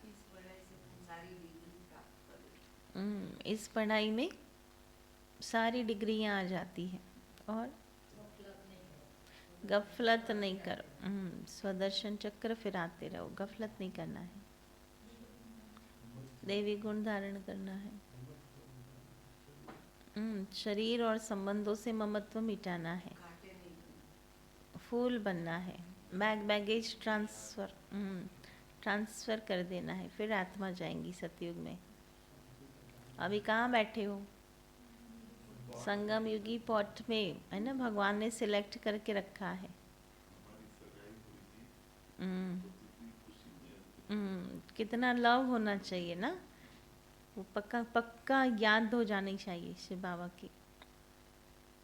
इस पढ़ाई में सारी डिग्रियां आ जाती हैं। और गफलत नहीं करो। स्वदर्शन चक्र फिराते रहो, गफलत नहीं करना है। देवी गुण धारण करना है। शरीर और संबंधों से ममत्व मिटाना है। फूल बनना है। बैगेज ट्रांसफर कर देना है। फिर आत्मा जाएंगी सतयुग में। अभी कहाँ बैठे हो? संगम युगी पॉट में, है ना? भगवान ने सिलेक्ट करके रखा है। कितना लव होना चाहिए ना, वो पक्का पक्का याद हो जानी चाहिए शिव बाबा की।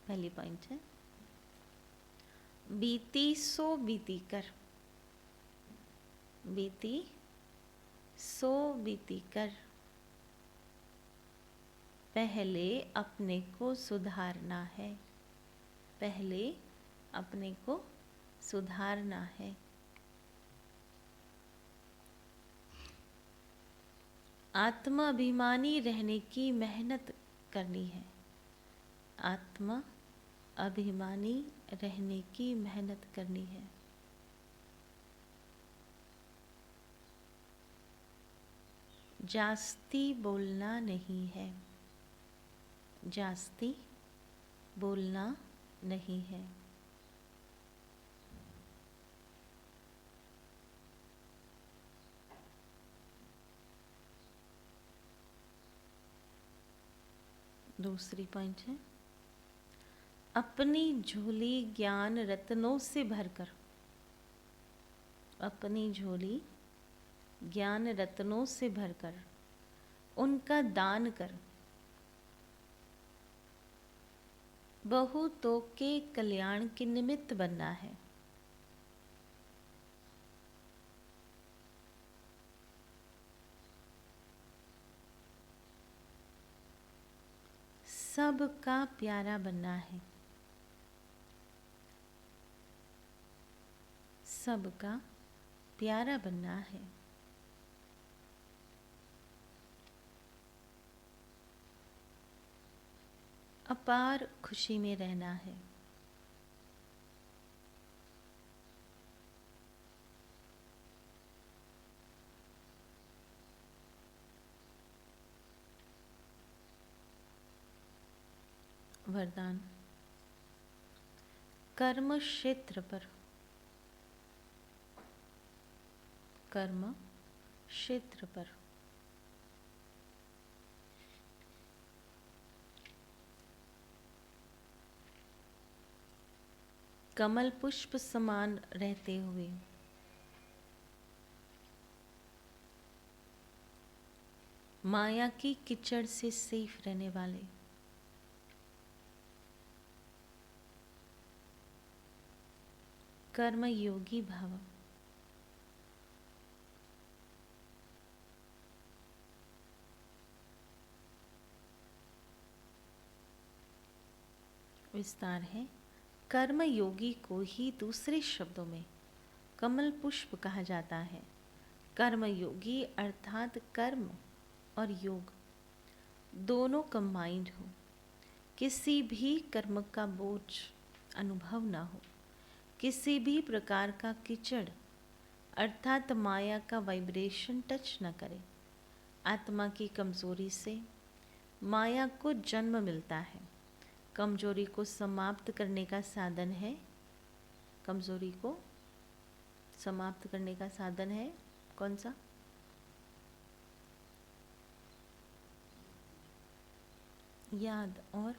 पहली पॉइंट है बीती सो बीती कर, बीती सो बीती कर। पहले अपने को सुधारना है, पहले अपने को सुधारना है। आत्मा अभिमानी रहने की मेहनत करनी है। आत्मा अभिमानी रहने की मेहनत करनी है। जास्ती बोलना नहीं है, जास्ती बोलना नहीं है। दूसरी पॉइंट है अपनी झोली ज्ञान रत्नों से भरकर, अपनी झोली ज्ञान रत्नों से भरकर उनका दान कर बहुतों के कल्याण के निमित्त बनना है। सबका प्यारा बनना है, सबका प्यारा बनना है। अपार खुशी में रहना है। वरदान कर्म क्षेत्र पर, कर्म क्षेत्र पर कमल पुष्प समान रहते हुए माया की कीचड़ से सेफ रहने वाले कर्म योगी भाव। विस्तार है। कर्म योगी को ही दूसरे शब्दों में कमल पुष्प कहा जाता है। कर्म योगी अर्थात कर्म और योग दोनों कंबाइंड हो, किसी भी कर्म का बोझ अनुभव ना हो, किसी भी प्रकार का कीचड़ अर्थात माया का वाइब्रेशन टच न करे। आत्मा की कमजोरी से माया को जन्म मिलता है। कमजोरी को समाप्त करने का साधन है, कमजोरी को समाप्त करने का साधन है कौन सा? याद और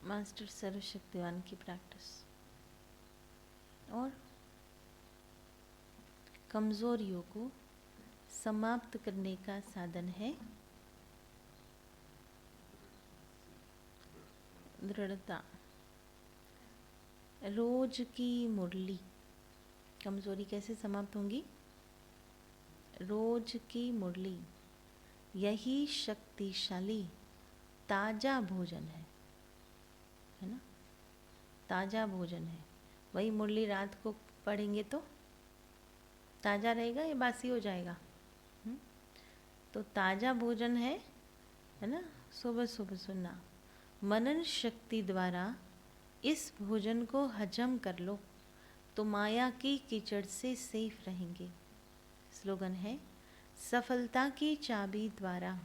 मास्टर सर्वशक्तिवान की प्रैक्टिस। और कमजोरियों को समाप्त करने का साधन है दृढ़ता। रोज की मुरली, कमजोरी कैसे समाप्त होंगी? रोज की मुरली, यही शक्तिशाली ताजा भोजन है ना? ताजा भोजन है। वही मुरली रात को पढ़ेंगे तो ताजा रहेगा या बासी हो जाएगा? तो ताजा भोजन है ना? सुबह सुबह सुनना। मनन शक्ति द्वारा इस भोजन को हजम कर लो तो माया की कीचड़ से सेफ रहेंगे। स्लोगन है सफलता की चाबी द्वारा,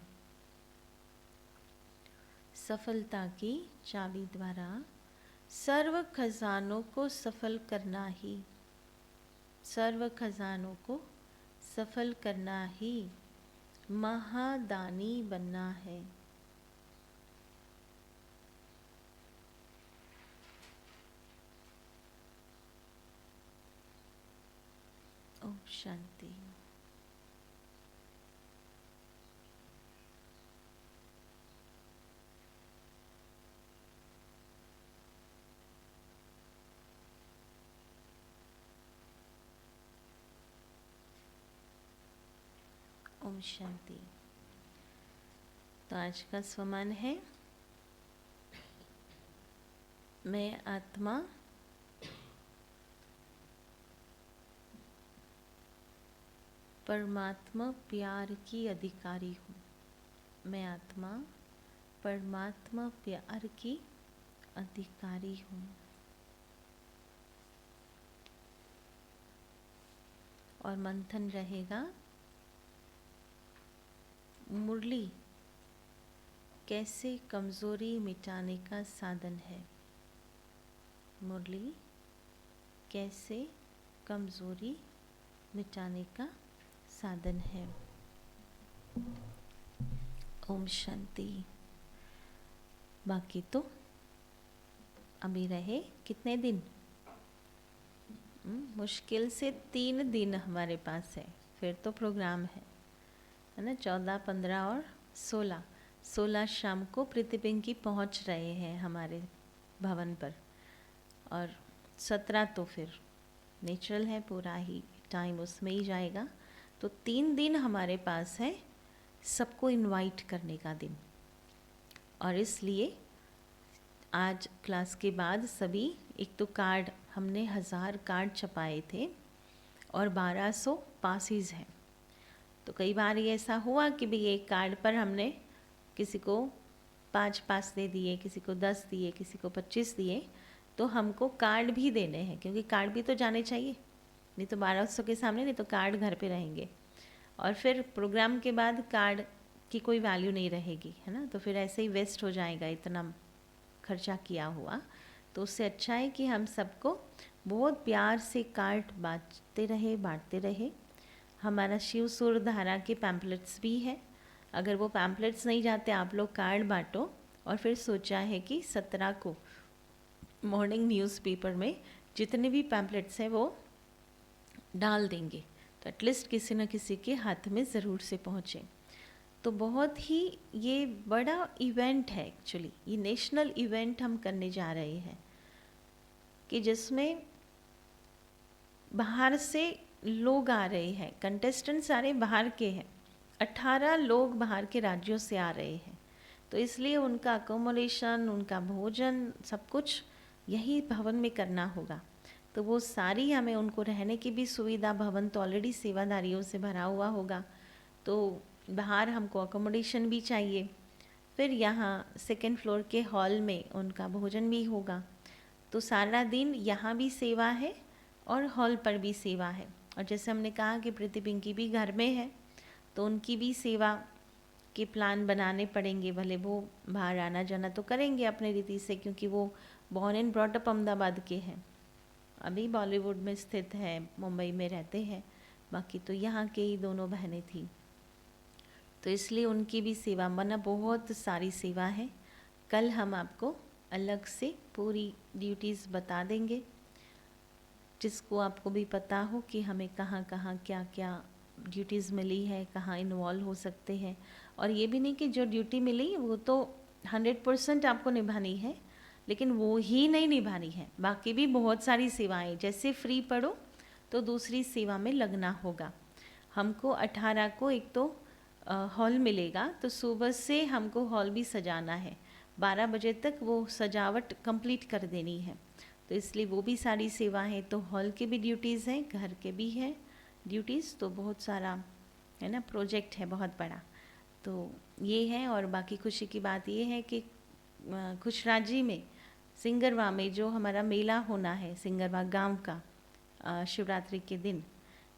सफलता की चाबी द्वारा सर्व खजानों को सफल करना ही, सर्व खजानों को सफल करना ही महादानी बनना है। ओम शांति। ओम शांति। तो आज का स्वमान है मैं आत्मा परमात्मा प्यार की अधिकारी हूँ। मैं आत्मा परमात्मा प्यार की अधिकारी हूँ। और मंथन रहेगा मुरली कैसे कमजोरी मिटाने का साधन है। मुरली कैसे कमजोरी मिटाने का साधन है। ओम शांति। बाकी तो अभी रहे कितने दिन? मुश्किल से 3 दिन हमारे पास है, फिर तो प्रोग्राम है ना? 14, 15 और 16। 16 शाम को प्रतिबिंब पहुंच रहे हैं हमारे भवन पर, और 17 तो फिर नेचुरल है, पूरा ही टाइम उसमें ही जाएगा। तो 3 दिन हमारे पास है सबको इनवाइट करने का दिन। और इसलिए आज क्लास के बाद सभी, एक तो कार्ड हमने 1000 कार्ड छपाए थे और 1200 पासिस हैं। तो कई बार ये ऐसा हुआ कि भाई एक कार्ड पर हमने किसी को 5 पास दे दिए, किसी को 10 दिए, किसी को 25 दिए। तो हमको कार्ड भी देने हैं, क्योंकि कार्ड भी तो जाने चाहिए, नहीं तो 1200 के सामने, नहीं तो कार्ड घर पे रहेंगे और फिर प्रोग्राम के बाद कार्ड की कोई वैल्यू नहीं रहेगी, है ना? तो फिर ऐसे ही वेस्ट हो जाएगा इतना खर्चा किया हुआ। तो उससे अच्छा है कि हम सबको बहुत प्यार से कार्ड बांटते रहे। हमारा शिव सूर्य धारा के पैम्पलेट्स भी है, अगर वो पैम्पलेट्स नहीं जाते आप लोग कार्ड बांटो। और फिर सोचा है कि 17 को मॉर्निंग न्यूज़पेपर में जितने भी पैम्पलेट्स हैं वो डाल देंगे, तो एटलीस्ट किसी न किसी के हाथ में ज़रूर से पहुँचे। तो बहुत ही ये बड़ा इवेंट है एक्चुअली, ये नेशनल इवेंट हम करने जा रहे हैं कि जिसमें बाहर से लोग आ रहे हैं, कंटेस्टेंट सारे बाहर के हैं, 18 लोग बाहर के राज्यों से आ रहे हैं, तो इसलिए उनका अकोमोडेशन, उनका भोजन, सब कुछ यही भवन में करना होगा। तो वो सारी हमें उनको रहने की भी सुविधा, भवन तो ऑलरेडी सेवादारियों से भरा हुआ होगा, तो बाहर हमको अकोमोडेशन भी चाहिए। फिर यहाँ सेकेंड फ्लोर के हॉल में उनका भोजन भी होगा। तो सारा दिन यहाँ भी सेवा है और हॉल पर भी सेवा है। और जैसे हमने कहा कि प्रीति पिंकी भी घर में है, तो उनकी भी सेवा के प्लान बनाने पड़ेंगे। भले वो बाहर आना जाना तो करेंगे अपने रीति से, क्योंकि वो born and brought up Ahmedabad के हैं, अभी बॉलीवुड में स्थित है, मुंबई में रहते हैं, बाकी तो यहाँ के ही दोनों बहनें थी। तो इसलिए उनकी भी सेवा, मना बहुत सारी सेवा है। कल हम आपको अलग से पूरी ड्यूटीज़ बता देंगे, जिसको आपको भी पता हो कि हमें कहाँ कहाँ क्या क्या ड्यूटीज़ मिली है, कहाँ इन्वॉल्व हो सकते हैं। और ये भी नहीं कि जो ड्यूटी मिली वो तो 100% आपको निभानी है, लेकिन वो ही नहीं निभानी है, बाकी भी बहुत सारी सेवाएं, जैसे फ्री पढ़ो तो दूसरी सेवा में लगना होगा। हमको 18 को एक तो हॉल मिलेगा, तो सुबह से हमको हॉल भी सजाना है, 12 बजे तक वो सजावट कंप्लीट कर देनी है। तो इसलिए वो भी सारी सेवा है। तो हॉल के भी ड्यूटीज़ हैं, घर के भी हैं ड्यूटीज़, तो बहुत सारा है ना, प्रोजेक्ट है बहुत बड़ा। तो ये है। और बाकी खुशी की बात ये है कि खुशराजी में सिंगरवा में जो हमारा मेला होना है, सिंगरवा गांव का शिवरात्रि के दिन,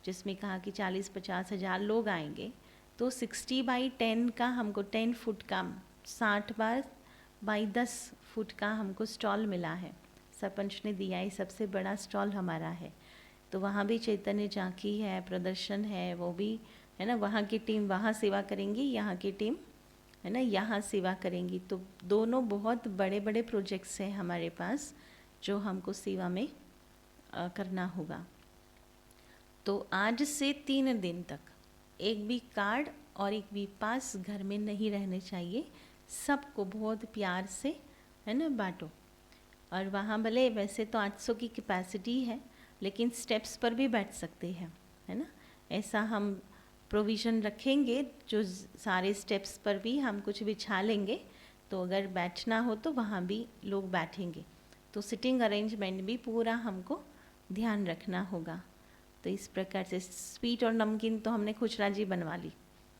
जिसमें कहा कि 40-50 हज़ार लोग आएंगे, तो 60x10 का हमको 10 फुट का 60x10 फुट का हमको स्टॉल मिला है, सरपंच ने दिया है, सबसे बड़ा स्टॉल हमारा है। तो वहाँ भी चैतन्य झांकी है, प्रदर्शन है, वो भी है ना, वहाँ की टीम वहाँ सेवा करेंगी, यहाँ की टीम है ना यहाँ सेवा करेंगी। तो दोनों बहुत बड़े बड़े प्रोजेक्ट्स हैं हमारे पास, जो हमको सेवा में करना होगा। तो आज से 3 दिन तक एक भी कार्ड और एक भी पास घर में नहीं रहने चाहिए, सबको बहुत प्यार से है ना बांटो। और वहाँ भले वैसे तो 800 की कैपेसिटी है, लेकिन स्टेप्स पर भी बैठ सकते हैं, है ना, ऐसा हम प्रोविज़न रखेंगे, जो सारे स्टेप्स पर भी हम कुछ बिछा लेंगे, तो अगर बैठना हो तो वहाँ भी लोग बैठेंगे। तो सिटिंग अरेंजमेंट भी पूरा हमको ध्यान रखना होगा। तो इस प्रकार से स्वीट और नमकीन तो हमने खुशराजी बनवा ली,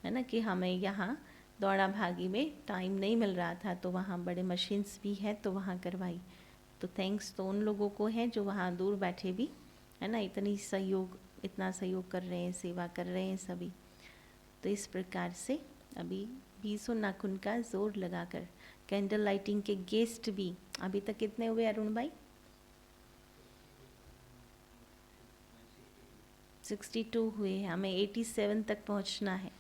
है ना, कि हमें यहाँ दौड़ा भागी में टाइम नहीं मिल रहा था, तो वहाँ बड़े मशीन्स भी है तो वहाँ करवाई। तो थैंक्स तो उन लोगों को है जो वहाँ दूर बैठे भी है ना, इतना सहयोग कर रहे हैं, सेवा कर रहे हैं सभी। तो इस प्रकार से अभी 20 नाखून का जोर लगाकर कैंडल लाइटिंग के गेस्ट भी अभी तक कितने हुए अरुण भाई? 62 हुए हैं, हमें 87 तक पहुंचना है।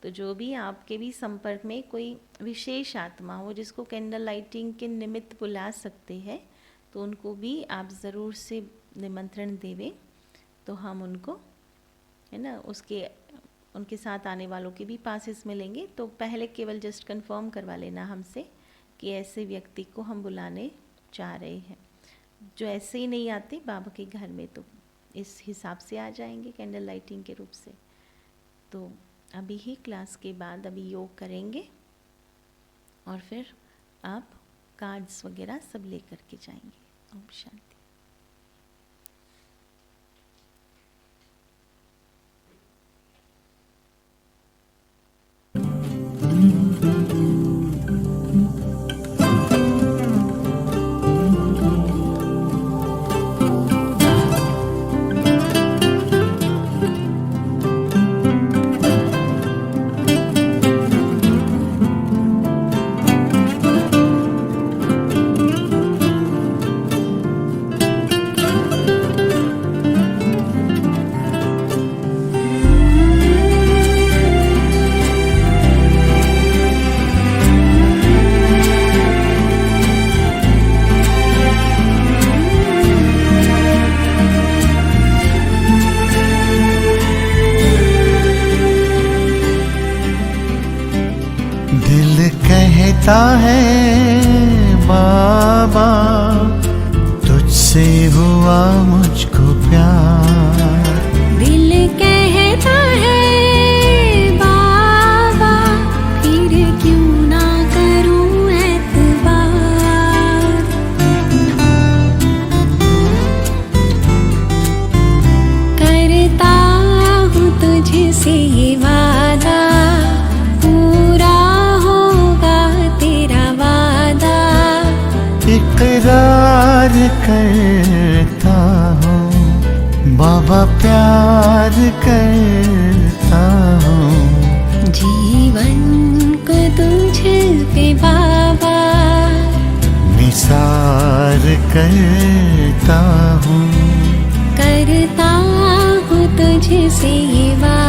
तो जो भी आपके भी संपर्क में कोई विशेष आत्मा हो जिसको कैंडल लाइटिंग के निमित्त बुला सकते हैं, तो उनको भी आप ज़रूर से निमंत्रण देवें, तो हम उनको है ना उनके साथ आने वालों के भी पासेस मिलेंगे। तो पहले केवल जस्ट कंफर्म करवा लेना हमसे कि ऐसे व्यक्ति को हम बुलाने चाह रहे हैं। जो ऐसे ही नहीं आते बाबा के घर में, तो इस हिसाब से आ जाएंगे कैंडल लाइटिंग के रूप से। तो अभी ही क्लास के बाद अभी योग करेंगे और फिर आप कार्ड्स वगैरह सब लेकर के जाएंगे। ओम शांति। कहता है बाबा तुझसे हुआ मुझको प्यार, दिल कहता है बाबा फिर क्यों ना करूं करता हूँ बाबा, प्यार करता हूँ। जीवन को तुझ पे बाबा निसार करता हूँ। करता हूँ तुझसे ये वादा।